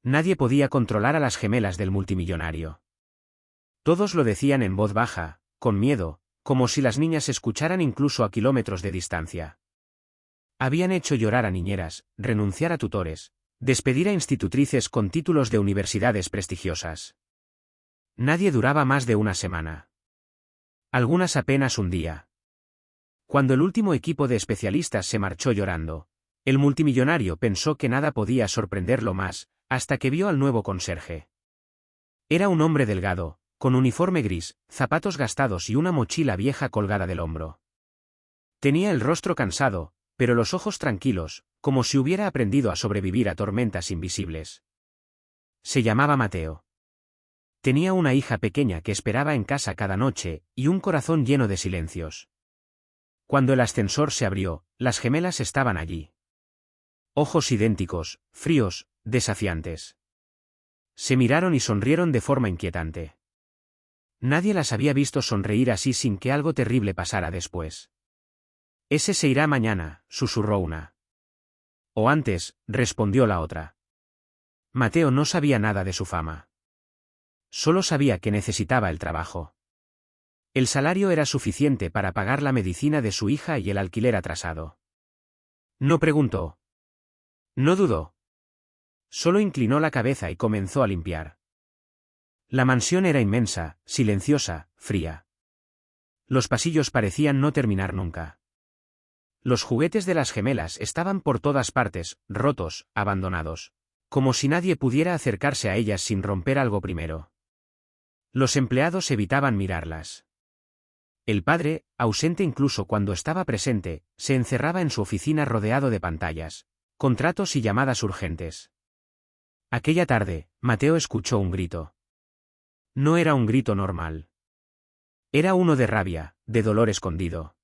Nadie podía controlar a las gemelas del multimillonario. Todos lo decían en voz baja, con miedo, como si las niñas escucharan incluso a kilómetros de distancia. Habían hecho llorar a niñeras, renunciar a tutores, despedir a institutrices con títulos de universidades prestigiosas. Nadie duraba más de una semana. Algunas apenas un día. Cuando el último equipo de especialistas se marchó llorando, el multimillonario pensó que nada podía sorprenderlo más, hasta que vio al nuevo conserje. Era un hombre delgado, con uniforme gris, zapatos gastados y una mochila vieja colgada del hombro. Tenía el rostro cansado, pero los ojos tranquilos, como si hubiera aprendido a sobrevivir a tormentas invisibles. Se llamaba Mateo. Tenía una hija pequeña que esperaba en casa cada noche, y un corazón lleno de silencios. Cuando el ascensor se abrió, las gemelas estaban allí. Ojos idénticos, fríos, desafiantes. Se miraron y sonrieron de forma inquietante. Nadie las había visto sonreír así sin que algo terrible pasara después. Ese se irá mañana, susurró una. O antes, respondió la otra. Mateo no sabía nada de su fama. Solo sabía que necesitaba el trabajo. El salario era suficiente para pagar la medicina de su hija y el alquiler atrasado. No preguntó. No dudó. Solo inclinó la cabeza y comenzó a limpiar. La mansión era inmensa, silenciosa, fría. Los pasillos parecían no terminar nunca. Los juguetes de las gemelas estaban por todas partes, rotos, abandonados. Como si nadie pudiera acercarse a ellas sin romper algo primero. Los empleados evitaban mirarlas. El padre, ausente incluso cuando estaba presente, se encerraba en su oficina rodeado de pantallas, contratos y llamadas urgentes. Aquella tarde, Mateo escuchó un grito. No era un grito normal. Era uno de rabia, de dolor escondido.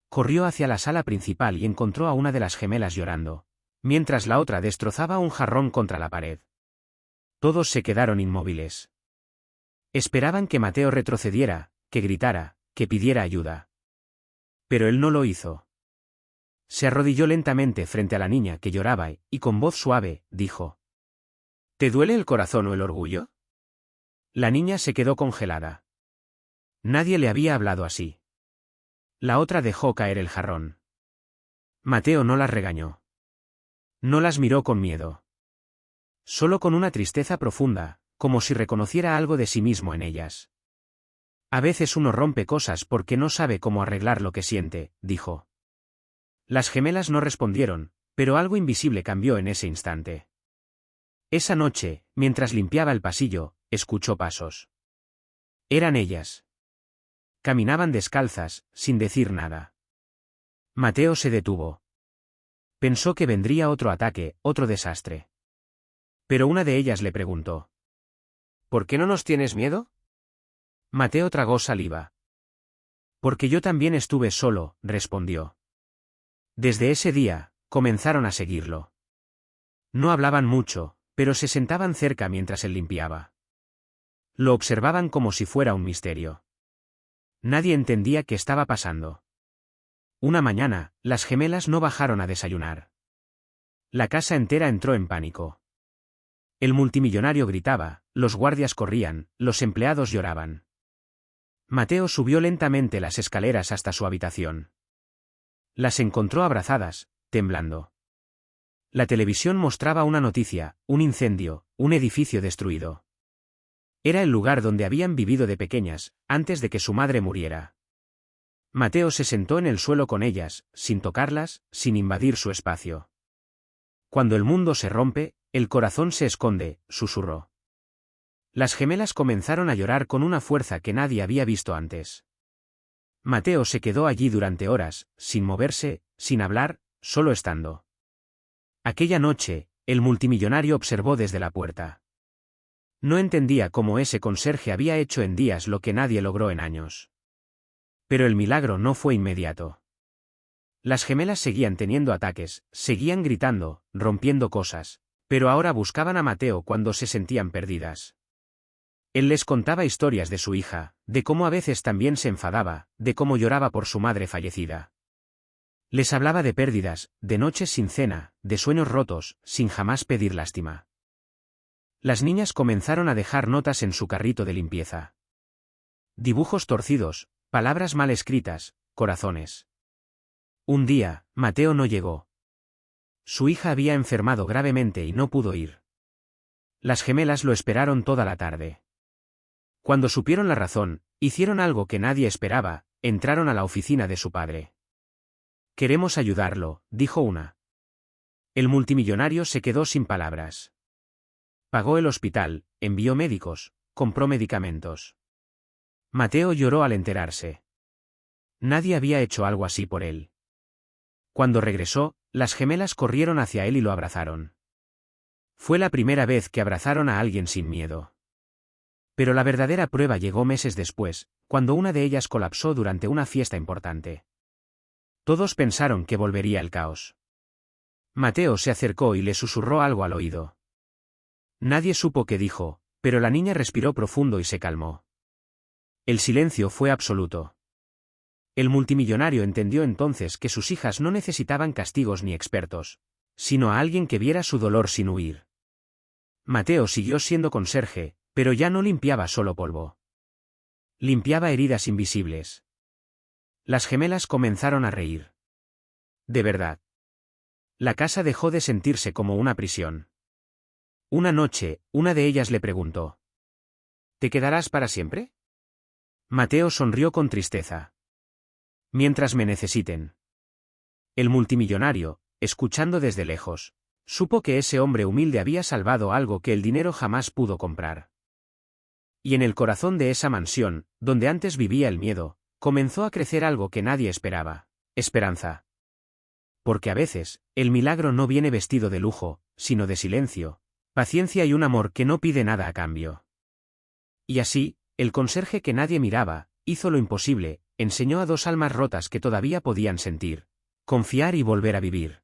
Corrió hacia la sala principal y encontró a una de las gemelas llorando, mientras la otra destrozaba un jarrón contra la pared. Todos se quedaron inmóviles. Esperaban que Mateo retrocediera, que gritara, que pidiera ayuda. Pero él no lo hizo. Se arrodilló lentamente frente a la niña que lloraba y con voz suave, dijo: ¿Te duele el corazón o el orgullo? La niña se quedó congelada. Nadie le había hablado así. La otra dejó caer el jarrón. Mateo no las regañó. No las miró con miedo. Solo con una tristeza profunda, como si reconociera algo de sí mismo en ellas. A veces uno rompe cosas porque no sabe cómo arreglar lo que siente, dijo. Las gemelas no respondieron, pero algo invisible cambió en ese instante. Esa noche, mientras limpiaba el pasillo, escuchó pasos. Eran ellas. Caminaban descalzas, sin decir nada. Mateo se detuvo. Pensó que vendría otro ataque, otro desastre. Pero una de ellas le preguntó: ¿Por qué no nos tienes miedo? Mateo tragó saliva. Porque yo también estuve solo, respondió. Desde ese día, comenzaron a seguirlo. No hablaban mucho, pero se sentaban cerca mientras él limpiaba. Lo observaban como si fuera un misterio. Nadie entendía qué estaba pasando. Una mañana, las gemelas no bajaron a desayunar. La casa entera entró en pánico. El multimillonario gritaba, los guardias corrían, los empleados lloraban. Mateo subió lentamente las escaleras hasta su habitación. Las encontró abrazadas, temblando. La televisión mostraba una noticia, un incendio, un edificio destruido. Era el lugar donde habían vivido de pequeñas, antes de que su madre muriera. Mateo se sentó en el suelo con ellas, sin tocarlas, sin invadir su espacio. Cuando el mundo se rompe, el corazón se esconde, susurró. Las gemelas comenzaron a llorar con una fuerza que nadie había visto antes. Mateo se quedó allí durante horas, sin moverse, sin hablar, solo estando. Aquella noche, el multimillonario observó desde la puerta. No entendía cómo ese conserje había hecho en días lo que nadie logró en años. Pero el milagro no fue inmediato. Las gemelas seguían teniendo ataques, seguían gritando, rompiendo cosas, pero ahora buscaban a Mateo cuando se sentían perdidas. Él les contaba historias de su hija, de cómo a veces también se enfadaba, de cómo lloraba por su madre fallecida. Les hablaba de pérdidas, de noches sin cena, de sueños rotos, sin jamás pedir lástima. Las niñas comenzaron a dejar notas en su carrito de limpieza. Dibujos torcidos, palabras mal escritas, corazones. Un día, Mateo no llegó. Su hija había enfermado gravemente y no pudo ir. Las gemelas lo esperaron toda la tarde. Cuando supieron la razón, hicieron algo que nadie esperaba, entraron a la oficina de su padre. «Queremos ayudarlo», dijo una. El multimillonario se quedó sin palabras. Pagó el hospital, envió médicos, compró medicamentos. Mateo lloró al enterarse. Nadie había hecho algo así por él. Cuando regresó, las gemelas corrieron hacia él y lo abrazaron. Fue la primera vez que abrazaron a alguien sin miedo. Pero la verdadera prueba llegó meses después, cuando una de ellas colapsó durante una fiesta importante. Todos pensaron que volvería el caos. Mateo se acercó y le susurró algo al oído. Nadie supo qué dijo, pero la niña respiró profundo y se calmó. El silencio fue absoluto. El multimillonario entendió entonces que sus hijas no necesitaban castigos ni expertos, sino a alguien que viera su dolor sin huir. Mateo siguió siendo conserje, pero ya no limpiaba solo polvo. Limpiaba heridas invisibles. Las gemelas comenzaron a reír. De verdad. La casa dejó de sentirse como una prisión. Una noche, una de ellas le preguntó: ¿Te quedarás para siempre? Mateo sonrió con tristeza. Mientras me necesiten. El multimillonario, escuchando desde lejos, supo que ese hombre humilde había salvado algo que el dinero jamás pudo comprar. Y en el corazón de esa mansión, donde antes vivía el miedo, comenzó a crecer algo que nadie esperaba: esperanza. Porque a veces, el milagro no viene vestido de lujo, sino de silencio, paciencia y un amor que no pide nada a cambio. Y así, el conserje que nadie miraba, hizo lo imposible, enseñó a dos almas rotas que todavía podían sentir, confiar y volver a vivir.